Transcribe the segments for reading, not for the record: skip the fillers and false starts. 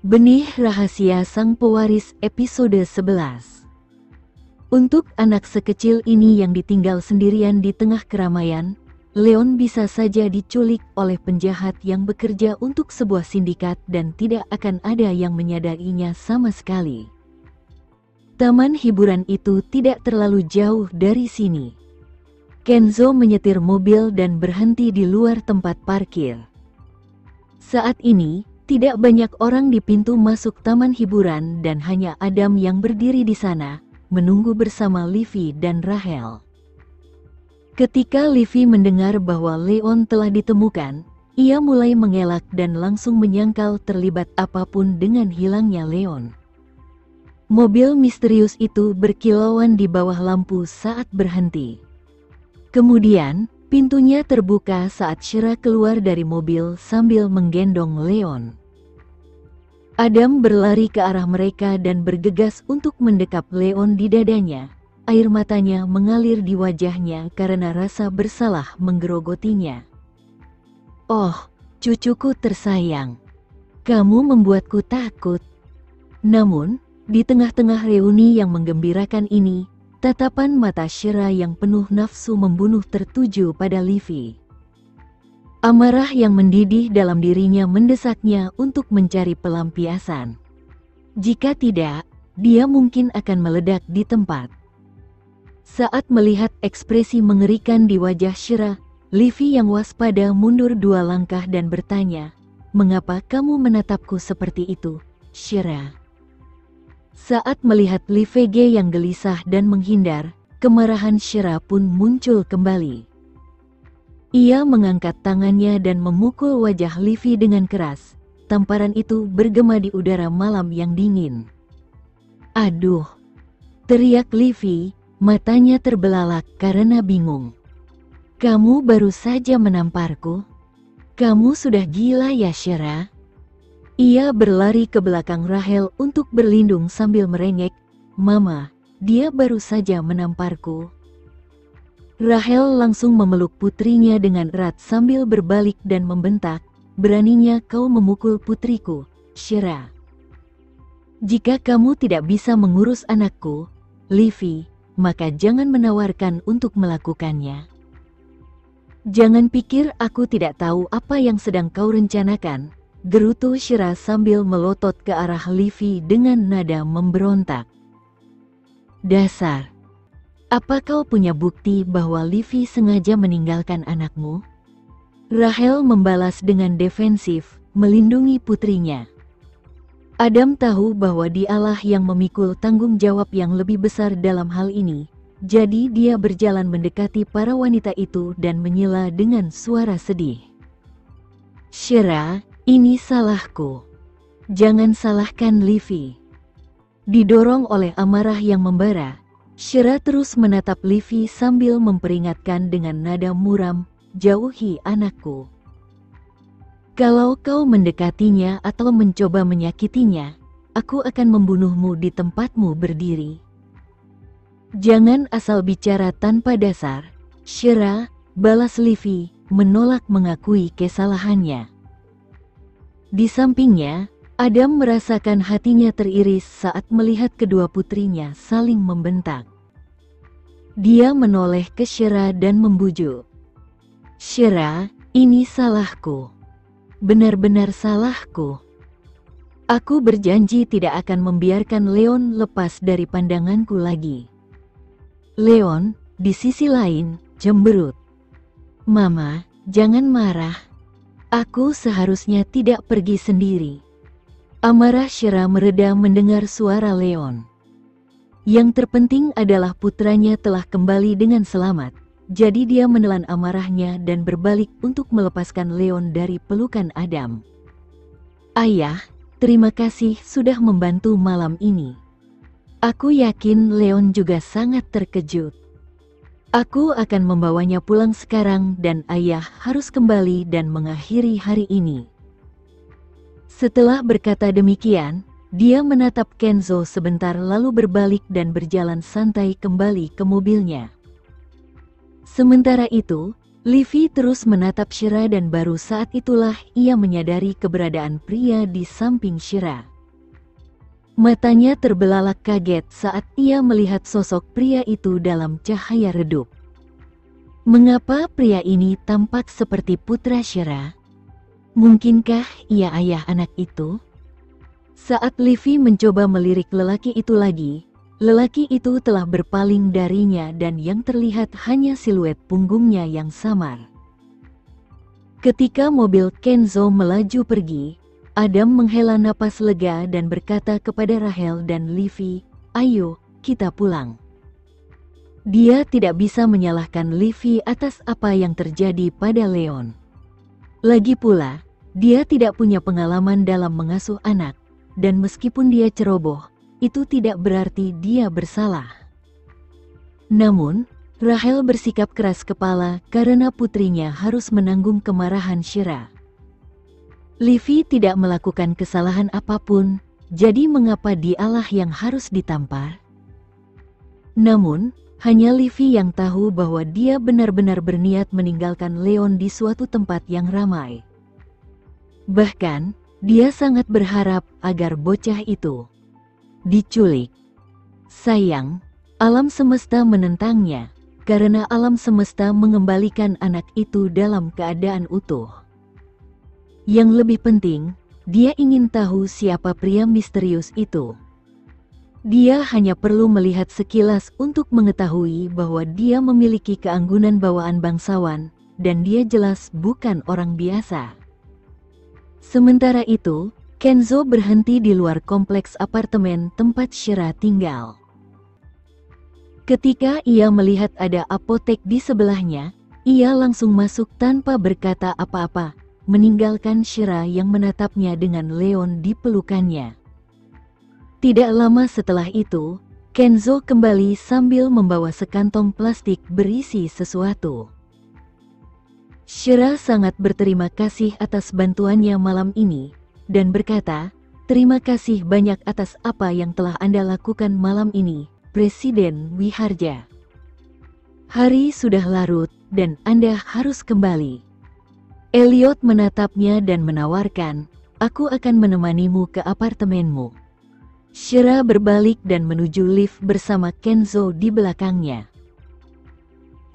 Benih Rahasia Sang Pewaris episode 11. Untuk anak sekecil ini yang ditinggal sendirian di tengah keramaian, Leon bisa saja diculik oleh penjahat yang bekerja untuk sebuah sindikat dan tidak akan ada yang menyadarinya sama sekali. Taman hiburan itu tidak terlalu jauh dari sini. Kenzo menyetir mobil dan berhenti di luar tempat parkir. Saat ini, tidak banyak orang di pintu masuk taman hiburan dan hanya Adam yang berdiri di sana, menunggu bersama Livy dan Rachel. Ketika Livy mendengar bahwa Leon telah ditemukan, ia mulai mengelak dan langsung menyangkal terlibat apapun dengan hilangnya Leon. Mobil misterius itu berkilauan di bawah lampu saat berhenti. Kemudian, pintunya terbuka saat Shira keluar dari mobil sambil menggendong Leon. Adam berlari ke arah mereka dan bergegas untuk mendekap Leon di dadanya. Air matanya mengalir di wajahnya karena rasa bersalah menggerogotinya. "Oh, cucuku tersayang, kamu membuatku takut." Namun, di tengah-tengah reuni yang menggembirakan ini, tatapan mata Shira yang penuh nafsu membunuh tertuju pada Livy. Amarah yang mendidih dalam dirinya mendesaknya untuk mencari pelampiasan. Jika tidak, dia mungkin akan meledak di tempat. Saat melihat ekspresi mengerikan di wajah Shira, Livy yang waspada mundur 2 langkah dan bertanya, "Mengapa kamu menatapku seperti itu, Shira?" Saat melihat Livy yang gelisah dan menghindar, kemarahan Shira pun muncul kembali. Ia mengangkat tangannya dan memukul wajah Livy dengan keras. Tamparan itu bergema di udara malam yang dingin. "Aduh!" teriak Livy, matanya terbelalak karena bingung. "Kamu baru saja menamparku? Kamu sudah gila ya, Shira?" Ia berlari ke belakang Rachel untuk berlindung sambil merengek, "Mama, dia baru saja menamparku." Rachel langsung memeluk putrinya dengan erat sambil berbalik dan membentak, "Beraninya kau memukul putriku, Shira. Jika kamu tidak bisa mengurus anakku, Livy, maka jangan menawarkan untuk melakukannya. Jangan pikir aku tidak tahu apa yang sedang kau rencanakan," gerutu Shira sambil melotot ke arah Livy dengan nada memberontak. "Dasar! Apa kau punya bukti bahwa Livy sengaja meninggalkan anakmu?" Rachel membalas dengan defensif, melindungi putrinya. Adam tahu bahwa dialah yang memikul tanggung jawab yang lebih besar dalam hal ini, jadi dia berjalan mendekati para wanita itu dan menyela dengan suara sedih. "Shira, ini salahku. Jangan salahkan Livy." Didorong oleh amarah yang membara, Shira terus menatap Livy sambil memperingatkan dengan nada muram, "Jauhi anakku. Kalau kau mendekatinya atau mencoba menyakitinya, aku akan membunuhmu di tempatmu berdiri. Jangan asal bicara tanpa dasar, Shira," balas Livy, menolak mengakui kesalahannya. Di sampingnya, Adam merasakan hatinya teriris saat melihat kedua putrinya saling membentak. Dia menoleh ke Shira dan membujuk, "Shira, ini salahku. Benar-benar salahku. Aku berjanji tidak akan membiarkan Leon lepas dari pandanganku lagi." Leon, di sisi lain, cemberut. "Mama, jangan marah. Aku seharusnya tidak pergi sendiri." Amarah Shira mereda mendengar suara Leon. Yang terpenting adalah putranya telah kembali dengan selamat, jadi dia menelan amarahnya dan berbalik untuk melepaskan Leon dari pelukan Adam. "Ayah, terima kasih sudah membantu malam ini. Aku yakin Leon juga sangat terkejut. Aku akan membawanya pulang sekarang dan ayah harus kembali dan mengakhiri hari ini." Setelah berkata demikian, dia menatap Kenzo sebentar lalu berbalik dan berjalan santai kembali ke mobilnya. Sementara itu, Livy terus menatap Shira dan baru saat itulah ia menyadari keberadaan pria di samping Shira. Matanya terbelalak kaget saat ia melihat sosok pria itu dalam cahaya redup. Mengapa pria ini tampak seperti putra Shira? Mungkinkah ia ayah anak itu? Saat Livy mencoba melirik lelaki itu lagi, lelaki itu telah berpaling darinya dan yang terlihat hanya siluet punggungnya yang samar. Ketika mobil Kenzo melaju pergi, Adam menghela napas lega dan berkata kepada Rahel dan Livy, "Ayo, kita pulang." Dia tidak bisa menyalahkan Livy atas apa yang terjadi pada Leon. Lagi pula, dia tidak punya pengalaman dalam mengasuh anak, dan meskipun dia ceroboh, itu tidak berarti dia bersalah. Namun, Rahel bersikap keras kepala karena putrinya harus menanggung kemarahan Shira. Livy tidak melakukan kesalahan apapun, jadi mengapa dialah yang harus ditampar? Namun, hanya Livy yang tahu bahwa dia benar-benar berniat meninggalkan Leon di suatu tempat yang ramai. Bahkan, dia sangat berharap agar bocah itu diculik. Sayang, alam semesta menentangnya, karena alam semesta mengembalikan anak itu dalam keadaan utuh. Yang lebih penting, dia ingin tahu siapa pria misterius itu. Dia hanya perlu melihat sekilas untuk mengetahui bahwa dia memiliki keanggunan bawaan bangsawan, dan dia jelas bukan orang biasa. Sementara itu, Kenzo berhenti di luar kompleks apartemen tempat Shira tinggal. Ketika ia melihat ada apotek di sebelahnya, ia langsung masuk tanpa berkata apa-apa, meninggalkan Shira yang menatapnya dengan Leon di pelukannya. Tidak lama setelah itu, Kenzo kembali sambil membawa sekantong plastik berisi sesuatu. Shira sangat berterima kasih atas bantuannya malam ini, dan berkata, "Terima kasih banyak atas apa yang telah Anda lakukan malam ini, Presiden Wiharja. Hari sudah larut, dan Anda harus kembali." Elliot menatapnya dan menawarkan, "Aku akan menemanimu ke apartemenmu." Shira berbalik dan menuju lift bersama Kenzo di belakangnya.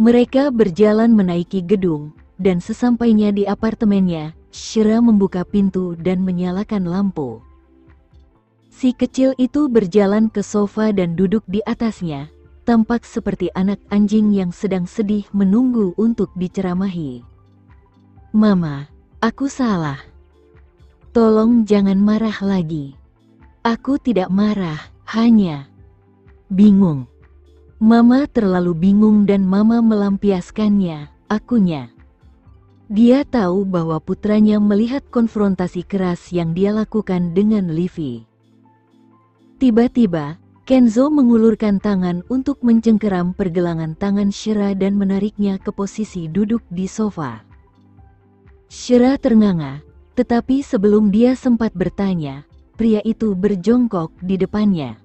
Mereka berjalan menaiki gedung, dan sesampainya di apartemennya, Shira membuka pintu dan menyalakan lampu. Si kecil itu berjalan ke sofa dan duduk di atasnya, tampak seperti anak anjing yang sedang sedih menunggu untuk diceramahi. "Mama, aku salah. Tolong jangan marah lagi." "Aku tidak marah, hanya bingung." Mama terlalu bingung dan Mama melampiaskannya, akunya. Dia tahu bahwa putranya melihat konfrontasi keras yang dia lakukan dengan Livy. Tiba-tiba, Kenzo mengulurkan tangan untuk mencengkeram pergelangan tangan Shira dan menariknya ke posisi duduk di sofa. Shira ternganga, tetapi sebelum dia sempat bertanya, pria itu berjongkok di depannya.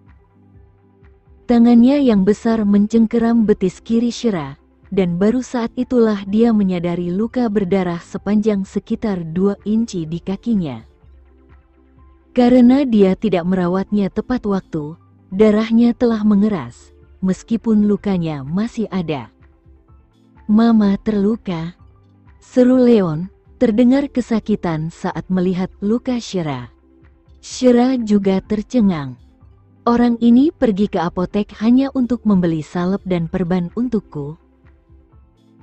Tangannya yang besar mencengkeram betis kiri Shira, dan baru saat itulah dia menyadari luka berdarah sepanjang sekitar 2 inci di kakinya. Karena dia tidak merawatnya tepat waktu, darahnya telah mengeras, meskipun lukanya masih ada. "Mama terluka," seru Leon, terdengar kesakitan saat melihat luka Shira. Shira juga tercengang. "Orang ini pergi ke apotek hanya untuk membeli salep dan perban untukku."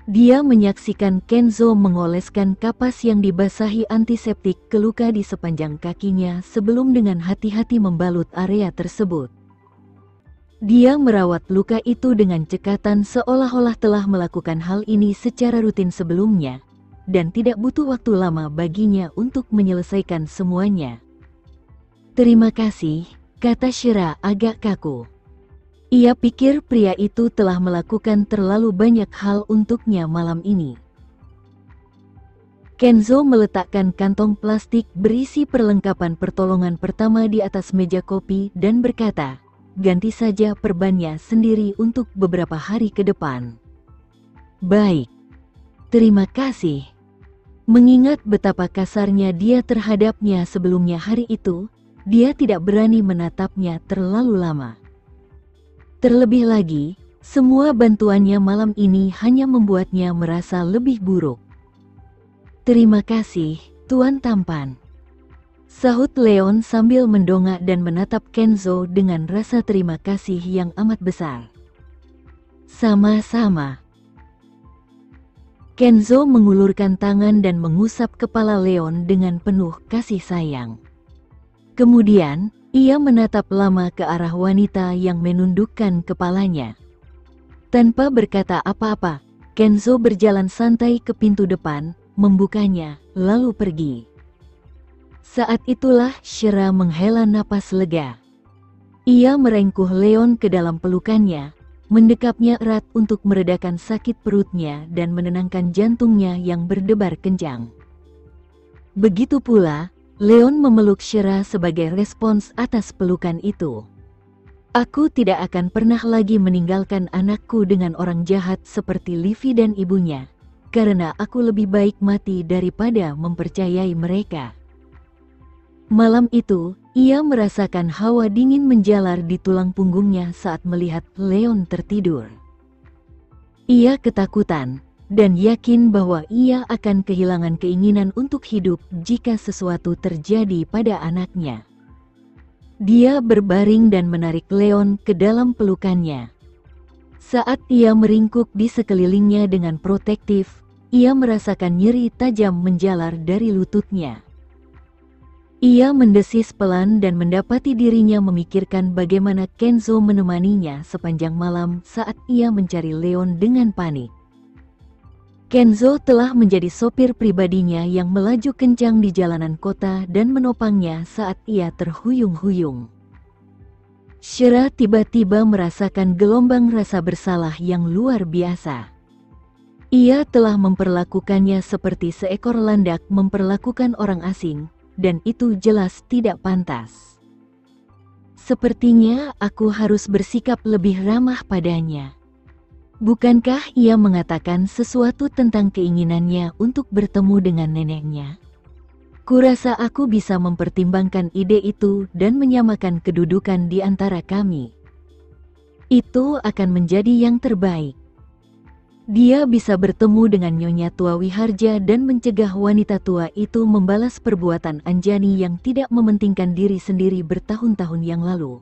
Dia menyaksikan Kenzo mengoleskan kapas yang dibasahi antiseptik ke luka di sepanjang kakinya sebelum dengan hati-hati membalut area tersebut. Dia merawat luka itu dengan cekatan seolah-olah telah melakukan hal ini secara rutin sebelumnya, dan tidak butuh waktu lama baginya untuk menyelesaikan semuanya. "Terima kasih," kata Shira agak kaku. Ia pikir pria itu telah melakukan terlalu banyak hal untuknya malam ini. Kenzo meletakkan kantong plastik berisi perlengkapan pertolongan pertama di atas meja kopi dan berkata, "Ganti saja perbannya sendiri untuk beberapa hari ke depan." "Baik. Terima kasih." Mengingat betapa kasarnya dia terhadapnya sebelumnya hari itu, dia tidak berani menatapnya terlalu lama. Terlebih lagi, semua bantuannya malam ini hanya membuatnya merasa lebih buruk. "Terima kasih, Tuan Tampan," sahut Leon sambil mendongak dan menatap Kenzo dengan rasa terima kasih yang amat besar. "Sama-sama." Kenzo mengulurkan tangan dan mengusap kepala Leon dengan penuh kasih sayang. Kemudian, ia menatap lama ke arah wanita yang menundukkan kepalanya. Tanpa berkata apa-apa, Kenzo berjalan santai ke pintu depan, membukanya, lalu pergi. Saat itulah Shira menghela napas lega. Ia merengkuh Leon ke dalam pelukannya, mendekapnya erat untuk meredakan sakit perutnya dan menenangkan jantungnya yang berdebar kencang. Begitu pula, Leon memeluk Shira sebagai respons atas pelukan itu. "Aku tidak akan pernah lagi meninggalkan anakku dengan orang jahat seperti Livy dan ibunya, karena aku lebih baik mati daripada mempercayai mereka." Malam itu, ia merasakan hawa dingin menjalar di tulang punggungnya saat melihat Leon tertidur. Ia ketakutan dan yakin bahwa ia akan kehilangan keinginan untuk hidup jika sesuatu terjadi pada anaknya. Dia berbaring dan menarik Leon ke dalam pelukannya. Saat ia meringkuk di sekelilingnya dengan protektif, ia merasakan nyeri tajam menjalar dari lututnya. Ia mendesis pelan dan mendapati dirinya memikirkan bagaimana Kenzo menemaninya sepanjang malam saat ia mencari Leon dengan panik. Kenzo telah menjadi sopir pribadinya yang melaju kencang di jalanan kota dan menopangnya saat ia terhuyung-huyung. Shira tiba-tiba merasakan gelombang rasa bersalah yang luar biasa. Ia telah memperlakukannya seperti seekor landak memperlakukan orang asing, dan itu jelas tidak pantas. "Sepertinya aku harus bersikap lebih ramah padanya. Bukankah ia mengatakan sesuatu tentang keinginannya untuk bertemu dengan neneknya? Kurasa aku bisa mempertimbangkan ide itu dan menyamakan kedudukan di antara kami. Itu akan menjadi yang terbaik. Dia bisa bertemu dengan Nyonya Tua Wiharja dan mencegah wanita tua itu membalas perbuatan Anjani yang tidak mementingkan diri sendiri bertahun-tahun yang lalu.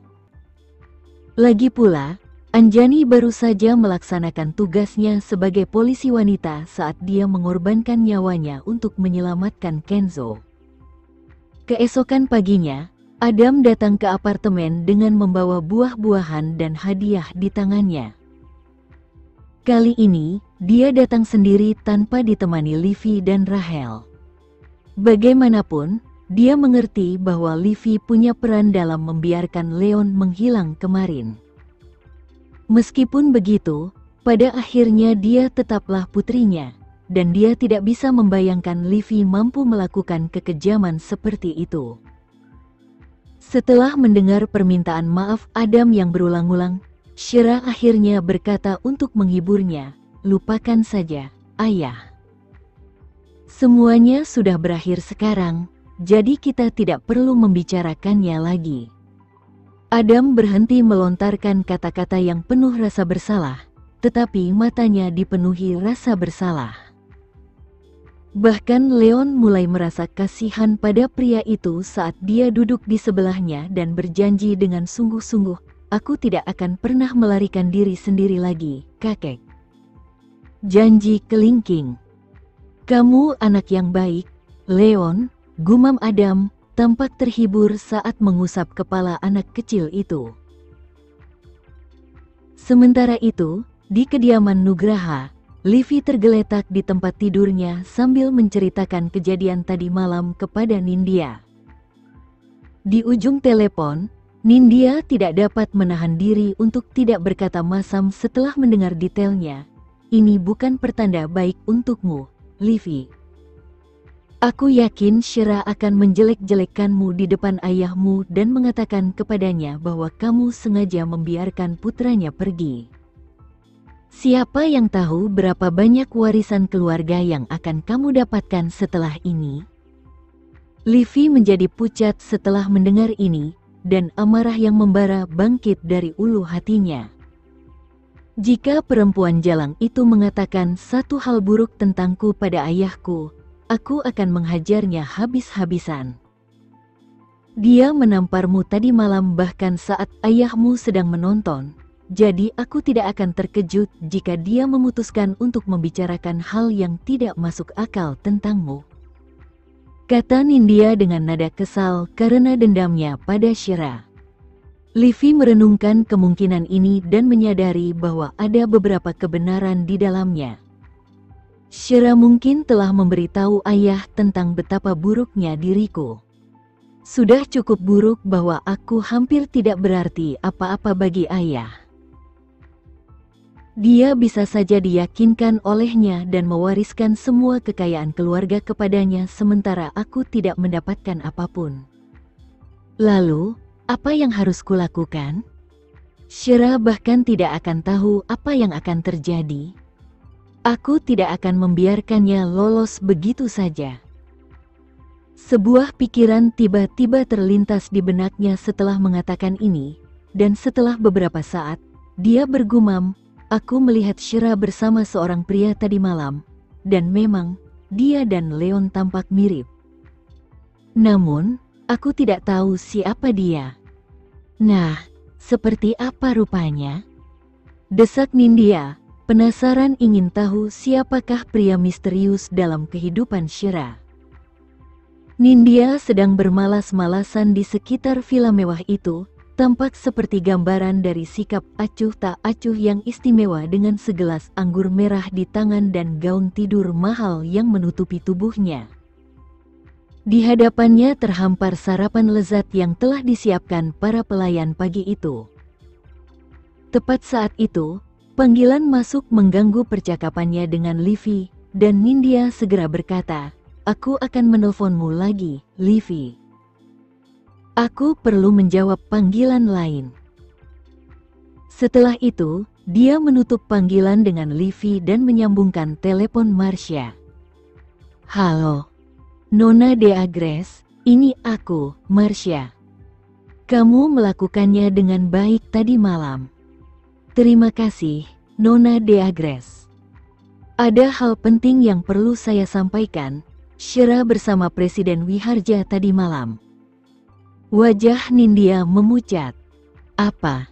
Lagi pula, Anjani baru saja melaksanakan tugasnya sebagai polisi wanita saat dia mengorbankan nyawanya untuk menyelamatkan Kenzo. Keesokan paginya, Adam datang ke apartemen dengan membawa buah-buahan dan hadiah di tangannya. Kali ini, dia datang sendiri tanpa ditemani Livy dan Rahel. Bagaimanapun, dia mengerti bahwa Livy punya peran dalam membiarkan Leon menghilang kemarin. Meskipun begitu, pada akhirnya dia tetaplah putrinya, dan dia tidak bisa membayangkan Livy mampu melakukan kekejaman seperti itu. Setelah mendengar permintaan maaf Adam yang berulang-ulang, Shira akhirnya berkata untuk menghiburnya, "Lupakan saja, Ayah. Semuanya sudah berakhir sekarang, jadi kita tidak perlu membicarakannya lagi." Adam berhenti melontarkan kata-kata yang penuh rasa bersalah, tetapi matanya dipenuhi rasa bersalah. Bahkan Leon mulai merasa kasihan pada pria itu saat dia duduk di sebelahnya dan berjanji dengan sungguh-sungguh, "Aku tidak akan pernah melarikan diri sendiri lagi, kakek." Janji kelingking. "Kamu anak yang baik, Leon," gumam Adam, tampak terhibur saat mengusap kepala anak kecil itu. Sementara itu, di kediaman Nugraha, Livy tergeletak di tempat tidurnya sambil menceritakan kejadian tadi malam kepada Nindya. Di ujung telepon, Nindya tidak dapat menahan diri untuk tidak berkata masam setelah mendengar detailnya. "Ini bukan pertanda baik untukmu, Livy. Aku yakin Shira akan menjelek-jelekkanmu di depan ayahmu dan mengatakan kepadanya bahwa kamu sengaja membiarkan putranya pergi. Siapa yang tahu berapa banyak warisan keluarga yang akan kamu dapatkan setelah ini?" Livi menjadi pucat setelah mendengar ini, dan amarah yang membara bangkit dari ulu hatinya. Jika perempuan jalang itu mengatakan satu hal buruk tentangku pada ayahku, aku akan menghajarnya habis-habisan. Dia menamparmu tadi malam bahkan saat ayahmu sedang menonton, jadi aku tidak akan terkejut jika dia memutuskan untuk membicarakan hal yang tidak masuk akal tentangmu. Kata Nindya dengan nada kesal karena dendamnya pada Shira. Livi merenungkan kemungkinan ini dan menyadari bahwa ada beberapa kebenaran di dalamnya. Shira mungkin telah memberitahu ayah tentang betapa buruknya diriku. Sudah cukup buruk bahwa aku hampir tidak berarti apa-apa bagi ayah. Dia bisa saja diyakinkan olehnya dan mewariskan semua kekayaan keluarga kepadanya sementara aku tidak mendapatkan apapun. Lalu, apa yang harus kulakukan? Shira bahkan tidak akan tahu apa yang akan terjadi. Aku tidak akan membiarkannya lolos begitu saja. Sebuah pikiran tiba-tiba terlintas di benaknya setelah mengatakan ini, dan setelah beberapa saat, dia bergumam, "Aku melihat Shira bersama seorang pria tadi malam, dan memang, dia dan Leon tampak mirip. Namun, aku tidak tahu siapa dia." "Nah, seperti apa rupanya?" desak Nindya, penasaran ingin tahu siapakah pria misterius dalam kehidupan Shira. Nindya sedang bermalas-malasan di sekitar villa mewah itu, tampak seperti gambaran dari sikap acuh tak acuh yang istimewa dengan segelas anggur merah di tangan dan gaun tidur mahal yang menutupi tubuhnya. Di hadapannya terhampar sarapan lezat yang telah disiapkan para pelayan pagi itu. Tepat saat itu, panggilan masuk mengganggu percakapannya dengan Livi, dan Nindya segera berkata, "Aku akan menelponmu lagi, Livi. Aku perlu menjawab panggilan lain." Setelah itu, dia menutup panggilan dengan Livi dan menyambungkan telepon Marsha. "Halo, Nona de Agres, ini aku, Marsha. Kamu melakukannya dengan baik tadi malam. Terima kasih, Nona de Agres. Ada hal penting yang perlu saya sampaikan, Shira bersama Presiden Wiharja tadi malam." Wajah Nindya memucat. "Apa?"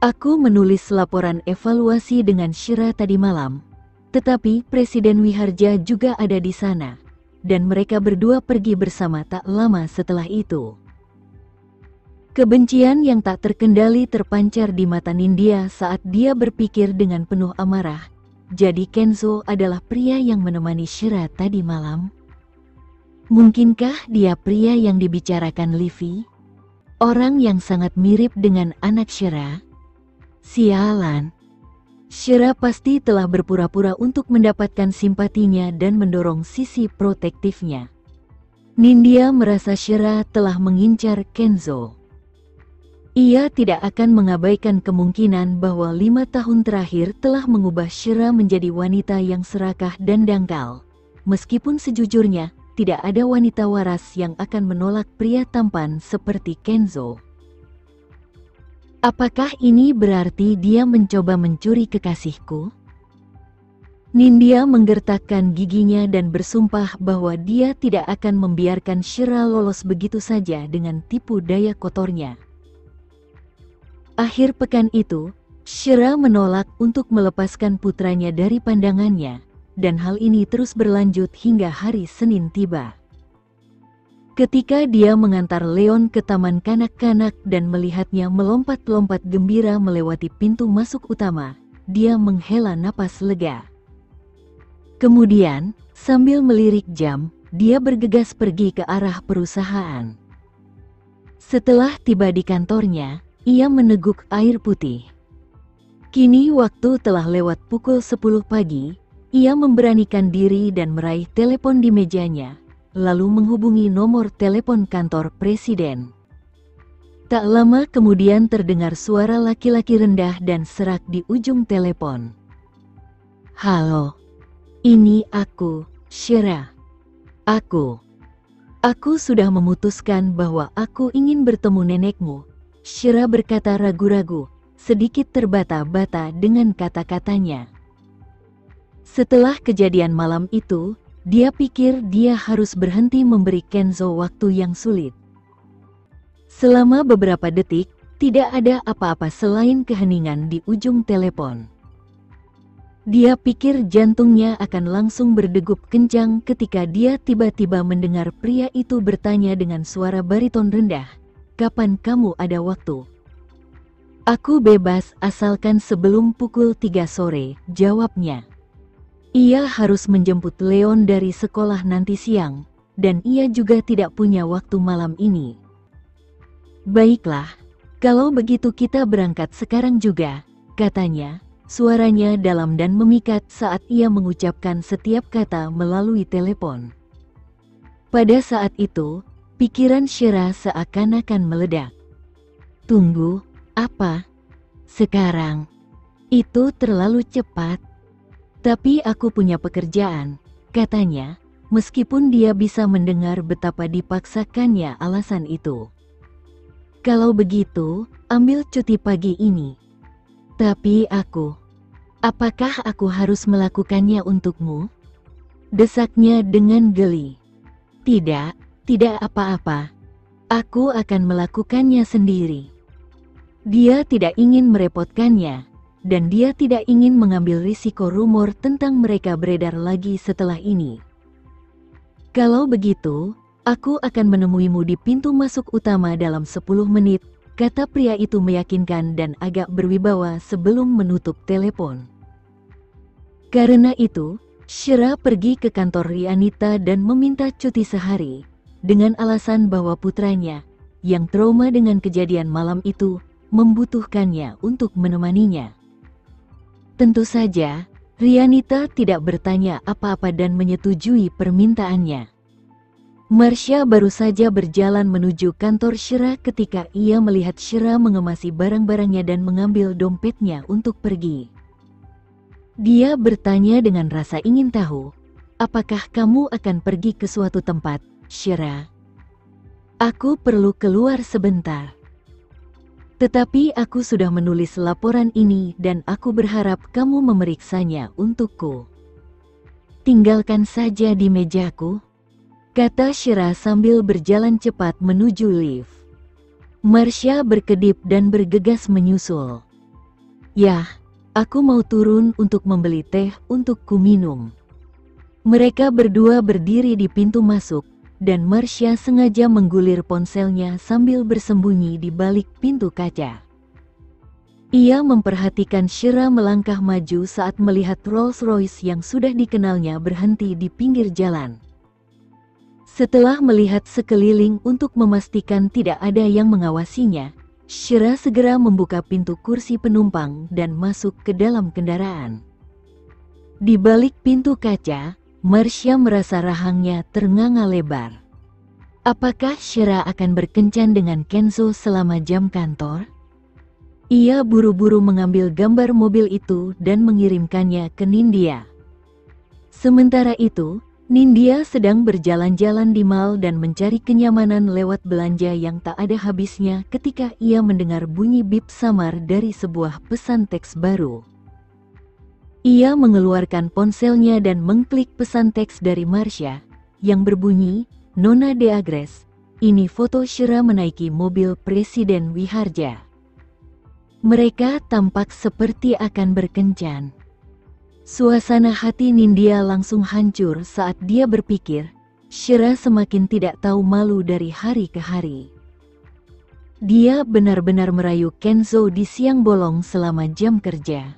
"Aku menulis laporan evaluasi dengan Shira tadi malam, tetapi Presiden Wiharja juga ada di sana, dan mereka berdua pergi bersama tak lama setelah itu." Kebencian yang tak terkendali terpancar di mata Nindya saat dia berpikir dengan penuh amarah. Jadi Kenzo adalah pria yang menemani Shira tadi malam? Mungkinkah dia pria yang dibicarakan Livi? Orang yang sangat mirip dengan anak Shira? Sialan. Shira pasti telah berpura-pura untuk mendapatkan simpatinya dan mendorong sisi protektifnya. Nindya merasa Shira telah mengincar Kenzo. Ia tidak akan mengabaikan kemungkinan bahwa 5 tahun terakhir telah mengubah Shira menjadi wanita yang serakah dan dangkal. Meskipun sejujurnya, tidak ada wanita waras yang akan menolak pria tampan seperti Kenzo. Apakah ini berarti dia mencoba mencuri kekasihku? Nindya menggertakkan giginya dan bersumpah bahwa dia tidak akan membiarkan Shira lolos begitu saja dengan tipu daya kotornya. Akhir pekan itu, Shira menolak untuk melepaskan putranya dari pandangannya, dan hal ini terus berlanjut hingga hari Senin tiba. Ketika dia mengantar Leon ke taman kanak-kanak dan melihatnya melompat-lompat gembira melewati pintu masuk utama, dia menghela napas lega. Kemudian, sambil melirik jam, dia bergegas pergi ke arah perusahaan. Setelah tiba di kantornya, ia meneguk air putih. Kini waktu telah lewat pukul 10 pagi, ia memberanikan diri dan meraih telepon di mejanya, lalu menghubungi nomor telepon kantor presiden. Tak lama kemudian terdengar suara laki-laki rendah dan serak di ujung telepon. "Halo, ini aku, Shira. Aku." Aku sudah memutuskan bahwa aku ingin bertemu nenekmu. Shira berkata ragu-ragu, sedikit terbata-bata dengan kata-katanya. Setelah kejadian malam itu, dia pikir dia harus berhenti memberi Kenzo waktu yang sulit. Selama beberapa detik, tidak ada apa-apa selain keheningan di ujung telepon. Dia pikir jantungnya akan langsung berdegup kencang ketika dia tiba-tiba mendengar pria itu bertanya dengan suara bariton rendah, "Kapan kamu ada waktu?" "Aku bebas asalkan sebelum pukul 3 sore, jawabnya. Ia harus menjemput Leon dari sekolah nanti siang, dan ia juga tidak punya waktu malam ini. "Baiklah, kalau begitu kita berangkat sekarang juga," katanya. Suaranya dalam dan memikat saat ia mengucapkan setiap kata melalui telepon. Pada saat itu, pikiran Shira seakan-akan meledak. "Tunggu, apa? Sekarang? Itu terlalu cepat." "Tapi aku punya pekerjaan," katanya, meskipun dia bisa mendengar betapa dipaksakannya alasan itu. "Kalau begitu, ambil cuti pagi ini." "Tapi apakah aku harus melakukannya untukmu?" desaknya dengan geli. Tidak apa-apa. Aku akan melakukannya sendiri." Dia tidak ingin merepotkannya, dan dia tidak ingin mengambil risiko rumor tentang mereka beredar lagi setelah ini. "Kalau begitu, aku akan menemuimu di pintu masuk utama dalam 10 menit, kata pria itu meyakinkan dan agak berwibawa sebelum menutup telepon. Karena itu, Shira pergi ke kantor Rianita dan meminta cuti sehari, dengan alasan bahwa putranya, yang trauma dengan kejadian malam itu, membutuhkannya untuk menemaninya. Tentu saja, Rianita tidak bertanya apa-apa dan menyetujui permintaannya. Marsha baru saja berjalan menuju kantor Shira ketika ia melihat Shira mengemasi barang-barangnya dan mengambil dompetnya untuk pergi. Dia bertanya dengan rasa ingin tahu, "Apakah kamu akan pergi ke suatu tempat, Shira?" "Aku perlu keluar sebentar. Tetapi aku sudah menulis laporan ini dan aku berharap kamu memeriksanya untukku." "Tinggalkan saja di mejaku," kata Shira sambil berjalan cepat menuju lift. Marsha berkedip dan bergegas menyusul. "Yah, aku mau turun untuk membeli teh untukku minum." Mereka berdua berdiri di pintu masuk, dan Marsha sengaja menggulir ponselnya sambil bersembunyi di balik pintu kaca. Ia memperhatikan Shira melangkah maju saat melihat Rolls-Royce yang sudah dikenalnya berhenti di pinggir jalan. Setelah melihat sekeliling untuk memastikan tidak ada yang mengawasinya, Shira segera membuka pintu kursi penumpang dan masuk ke dalam kendaraan. Di balik pintu kaca, Marsha merasa rahangnya ternganga lebar. Apakah Shira akan berkencan dengan Kenzo selama jam kantor? Ia buru-buru mengambil gambar mobil itu dan mengirimkannya ke Nindya. Sementara itu, Nindya sedang berjalan-jalan di mall dan mencari kenyamanan lewat belanja yang tak ada habisnya ketika ia mendengar bunyi bip samar dari sebuah pesan teks baru. Ia mengeluarkan ponselnya dan mengklik pesan teks dari Marsha, yang berbunyi, "Nona de Agres, ini foto Shira menaiki mobil Presiden Wiharja. Mereka tampak seperti akan berkencan." Suasana hati Nindya langsung hancur saat dia berpikir, Shira semakin tidak tahu malu dari hari ke hari. Dia benar-benar merayu Kenzo di siang bolong selama jam kerja.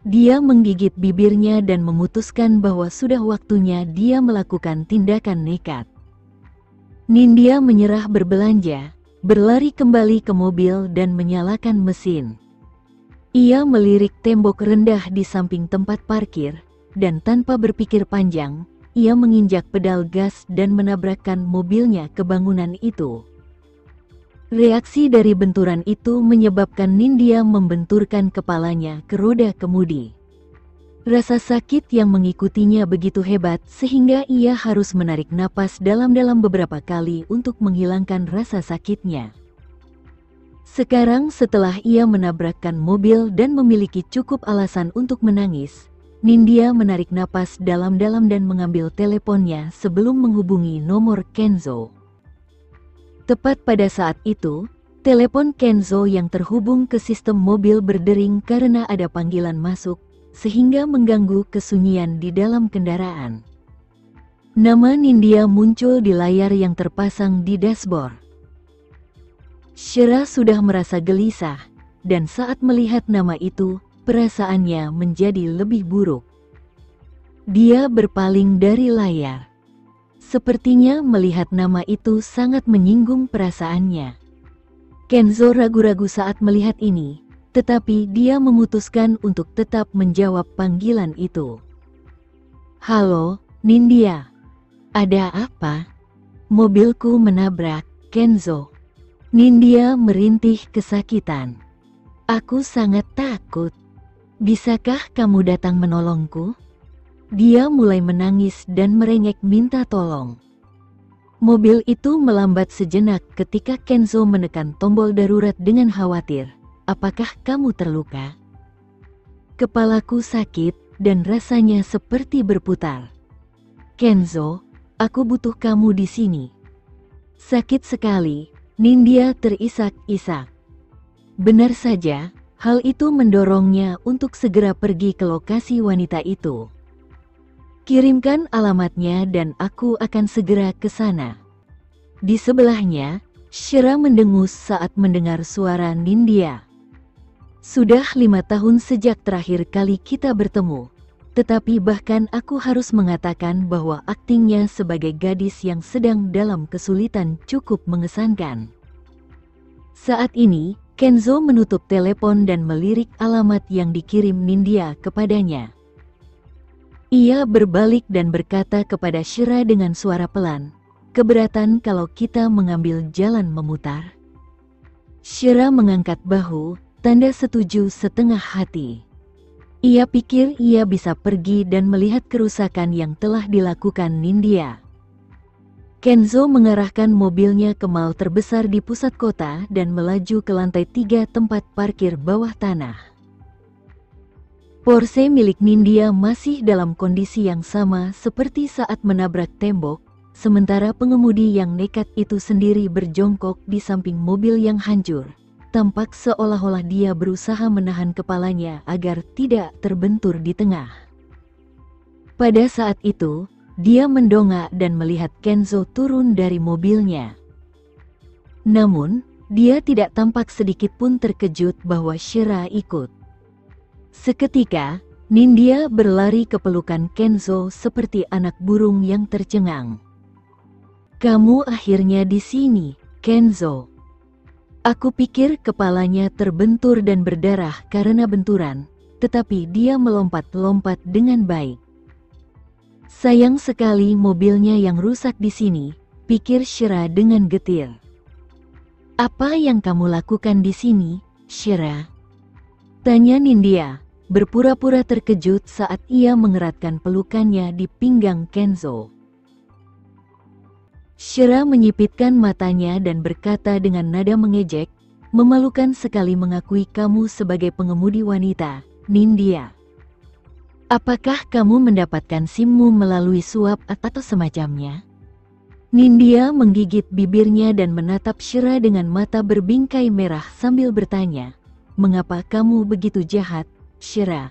Dia menggigit bibirnya dan memutuskan bahwa sudah waktunya dia melakukan tindakan nekat. Nindya menyerah berbelanja, berlari kembali ke mobil dan menyalakan mesin. Ia melirik tembok rendah di samping tempat parkir, dan tanpa berpikir panjang, ia menginjak pedal gas dan menabrakkan mobilnya ke bangunan itu. Reaksi dari benturan itu menyebabkan Nindya membenturkan kepalanya ke roda kemudi. Rasa sakit yang mengikutinya begitu hebat sehingga ia harus menarik napas dalam-dalam beberapa kali untuk menghilangkan rasa sakitnya. Sekarang setelah ia menabrakkan mobil dan memiliki cukup alasan untuk menangis, Nindya menarik napas dalam-dalam dan mengambil teleponnya sebelum menghubungi nomor Kenzo. Tepat pada saat itu, telepon Kenzo yang terhubung ke sistem mobil berdering karena ada panggilan masuk, sehingga mengganggu kesunyian di dalam kendaraan. Nama Nindya muncul di layar yang terpasang di dashboard. Shira sudah merasa gelisah, dan saat melihat nama itu, perasaannya menjadi lebih buruk. Dia berpaling dari layar. Sepertinya melihat nama itu sangat menyinggung perasaannya. Kenzo ragu-ragu saat melihat ini, tetapi dia memutuskan untuk tetap menjawab panggilan itu. "Halo, Nindya. Ada apa?" "Mobilku menabrak, Kenzo." Nindya merintih kesakitan. "Aku sangat takut. Bisakah kamu datang menolongku?" Dia mulai menangis dan merengek minta tolong. Mobil itu melambat sejenak ketika Kenzo menekan tombol darurat dengan khawatir. "Apakah kamu terluka?" "Kepalaku sakit dan rasanya seperti berputar." "Kenzo, aku butuh kamu di sini." Sakit sekali, Nindya terisak-isak. Benar saja, hal itu mendorongnya untuk segera pergi ke lokasi wanita itu. "Kirimkan alamatnya dan aku akan segera ke sana." Di sebelahnya, Shira mendengus saat mendengar suara Nindya. "Sudah 5 tahun sejak terakhir kali kita bertemu, tetapi bahkan aku harus mengatakan bahwa aktingnya sebagai gadis yang sedang dalam kesulitan cukup mengesankan." Saat ini, Kenzo menutup telepon dan melirik alamat yang dikirim Nindya kepadanya. Ia berbalik dan berkata kepada Shira dengan suara pelan, "Keberatan kalau kita mengambil jalan memutar?" Shira mengangkat bahu, tanda setuju setengah hati. Ia pikir ia bisa pergi dan melihat kerusakan yang telah dilakukan Nindya. Kenzo mengarahkan mobilnya ke mal terbesar di pusat kota dan melaju ke lantai 3 tempat parkir bawah tanah. Porsche milik Nindya masih dalam kondisi yang sama seperti saat menabrak tembok, sementara pengemudi yang nekat itu sendiri berjongkok di samping mobil yang hancur. Tampak seolah-olah dia berusaha menahan kepalanya agar tidak terbentur di tengah. Pada saat itu, dia mendongak dan melihat Kenzo turun dari mobilnya. Namun, dia tidak tampak sedikit pun terkejut bahwa Shira ikut. Seketika, Nindya berlari ke pelukan Kenzo seperti anak burung yang tercengang. "Kamu akhirnya di sini, Kenzo." Aku pikir kepalanya terbentur dan berdarah karena benturan, tetapi dia melompat-lompat dengan baik. "Sayang sekali mobilnya yang rusak di sini," pikir Shira dengan getir. "Apa yang kamu lakukan di sini, Shira?" tanya Nindya, berpura-pura terkejut saat ia mengeratkan pelukannya di pinggang Kenzo. Shira menyipitkan matanya dan berkata dengan nada mengejek, "Memalukan sekali mengakui kamu sebagai pengemudi wanita, Nindya. Apakah kamu mendapatkan SIM-mu melalui suap atau semacamnya?" Nindya menggigit bibirnya dan menatap Shira dengan mata berbingkai merah sambil bertanya, "Mengapa kamu begitu jahat, Shira?"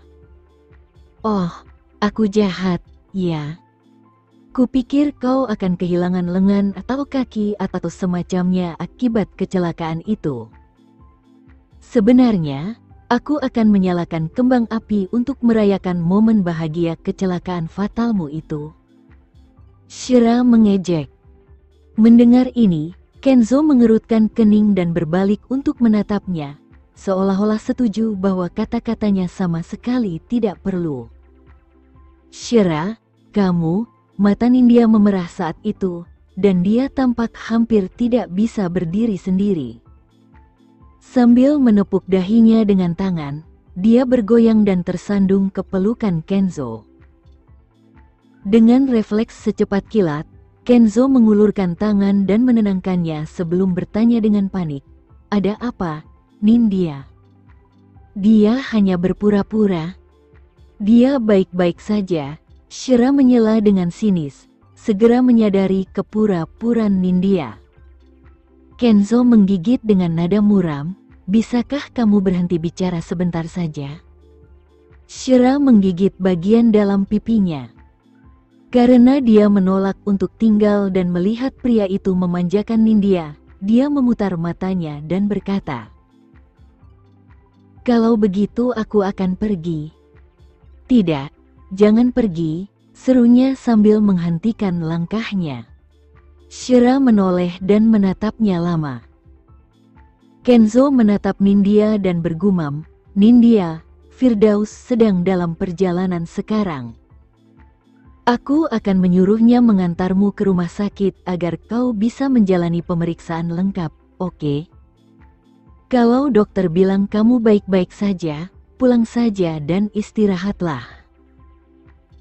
"Oh, aku jahat, ya. Kupikir kau akan kehilangan lengan atau kaki atau semacamnya akibat kecelakaan itu. Sebenarnya, aku akan menyalakan kembang api untuk merayakan momen bahagia kecelakaan fatalmu itu." Shira mengejek. Mendengar ini, Kenzo mengerutkan kening dan berbalik untuk menatapnya, seolah-olah setuju bahwa kata-katanya sama sekali tidak perlu. "Shira, kamu..." Mata Nindya memerah saat itu, dan dia tampak hampir tidak bisa berdiri sendiri. Sambil menepuk dahinya dengan tangan, dia bergoyang dan tersandung ke pelukan Kenzo. Dengan refleks secepat kilat, Kenzo mengulurkan tangan dan menenangkannya sebelum bertanya dengan panik, "Ada apa, Nindya?" "Dia hanya berpura-pura. Dia baik-baik saja," Shira menyela dengan sinis, segera menyadari kepura-puraan Nindya. Kenzo menggigit dengan nada muram, "Bisakah kamu berhenti bicara sebentar saja?" Shira menggigit bagian dalam pipinya. Karena dia menolak untuk tinggal dan melihat pria itu memanjakan Nindya, dia memutar matanya dan berkata, "Kalau begitu aku akan pergi." "Tidak, jangan pergi," serunya sambil menghentikan langkahnya. Shira menoleh dan menatapnya lama. Kenzo menatap Nindya dan bergumam, "Nindya, Firdaus sedang dalam perjalanan sekarang. Aku akan menyuruhnya mengantarmu ke rumah sakit agar kau bisa menjalani pemeriksaan lengkap, oke? Kalau dokter bilang kamu baik-baik saja, pulang saja dan istirahatlah."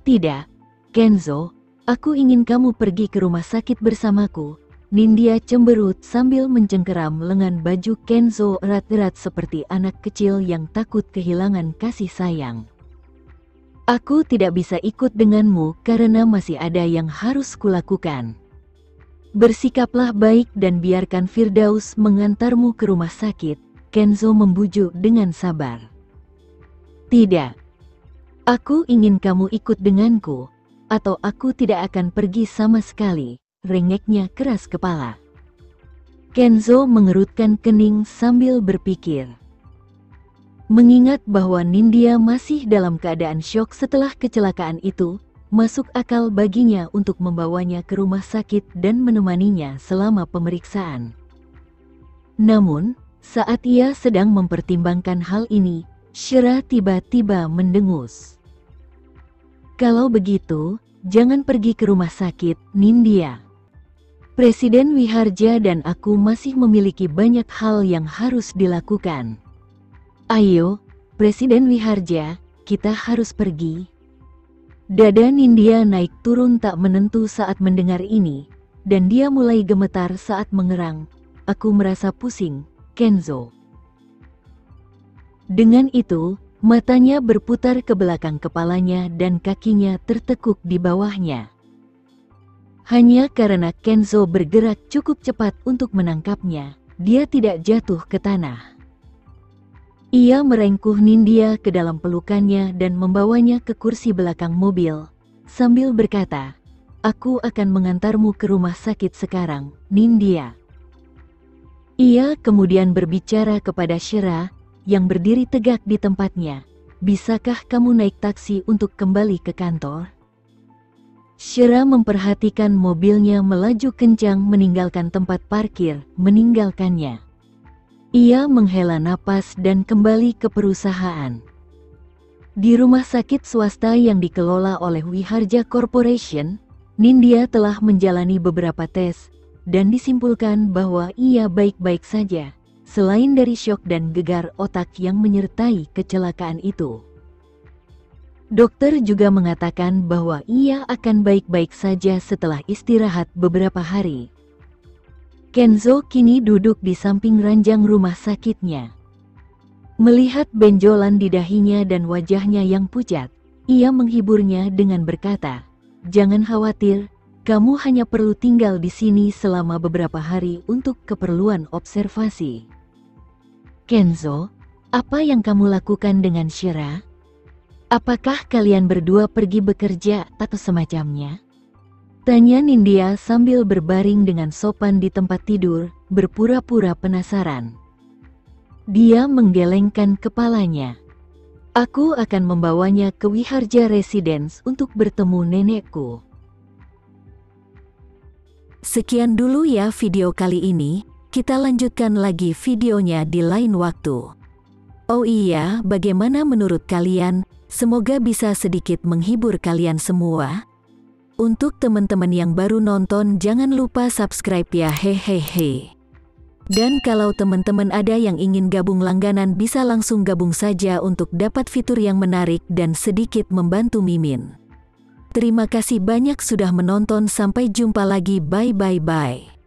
"Tidak, Kenzo, aku ingin kamu pergi ke rumah sakit bersamaku," Nindya cemberut sambil mencengkeram lengan baju Kenzo erat-erat seperti anak kecil yang takut kehilangan kasih sayang. "Aku tidak bisa ikut denganmu karena masih ada yang harus kulakukan. Bersikaplah baik dan biarkan Firdaus mengantarmu ke rumah sakit," Kenzo membujuk dengan sabar. "Tidak. Aku ingin kamu ikut denganku, atau aku tidak akan pergi sama sekali," rengeknya keras kepala. Kenzo mengerutkan kening sambil berpikir. Mengingat bahwa Nindya masih dalam keadaan syok setelah kecelakaan itu, masuk akal baginya untuk membawanya ke rumah sakit dan menemaninya selama pemeriksaan. Namun, saat ia sedang mempertimbangkan hal ini, Shira tiba-tiba mendengus. "Kalau begitu, jangan pergi ke rumah sakit, Nindya. Presiden Wiharja dan aku masih memiliki banyak hal yang harus dilakukan. Ayo, Presiden Wiharja, kita harus pergi." Dada Nindya naik turun tak menentu saat mendengar ini, dan dia mulai gemetar saat mengerang, "Aku merasa pusing, Kenzo." Dengan itu, matanya berputar ke belakang kepalanya dan kakinya tertekuk di bawahnya. Hanya karena Kenzo bergerak cukup cepat untuk menangkapnya, dia tidak jatuh ke tanah. Ia merengkuh Nindya ke dalam pelukannya dan membawanya ke kursi belakang mobil, sambil berkata, "Aku akan mengantarmu ke rumah sakit sekarang, Nindya." Ia kemudian berbicara kepada Shira, yang berdiri tegak di tempatnya, "Bisakah kamu naik taksi untuk kembali ke kantor?" Shira memperhatikan mobilnya melaju kencang meninggalkan tempat parkir, meninggalkannya. Ia menghela napas dan kembali ke perusahaan. Di rumah sakit swasta yang dikelola oleh Wiharja Corporation, Nindya telah menjalani beberapa tes, dan disimpulkan bahwa ia baik-baik saja, selain dari syok dan gegar otak yang menyertai kecelakaan itu. Dokter juga mengatakan bahwa ia akan baik-baik saja setelah istirahat beberapa hari. Kenzo kini duduk di samping ranjang rumah sakitnya. Melihat benjolan di dahinya dan wajahnya yang pucat, ia menghiburnya dengan berkata, "Jangan khawatir, kamu hanya perlu tinggal di sini selama beberapa hari untuk keperluan observasi." "Kenzo, apa yang kamu lakukan dengan Shira? Apakah kalian berdua pergi bekerja atau semacamnya?" tanya Nindya sambil berbaring dengan sopan di tempat tidur, berpura-pura penasaran. Dia menggelengkan kepalanya. "Aku akan membawanya ke Wiharja Residence untuk bertemu nenekku." Sekian dulu ya video kali ini, kita lanjutkan lagi videonya di lain waktu. Oh iya, bagaimana menurut kalian? Semoga bisa sedikit menghibur kalian semua. Untuk teman-teman yang baru nonton, jangan lupa subscribe ya, hehehe. Dan kalau teman-teman ada yang ingin gabung langganan bisa langsung gabung saja untuk dapat fitur yang menarik dan sedikit membantu Mimin. Terima kasih banyak sudah menonton, sampai jumpa lagi, bye.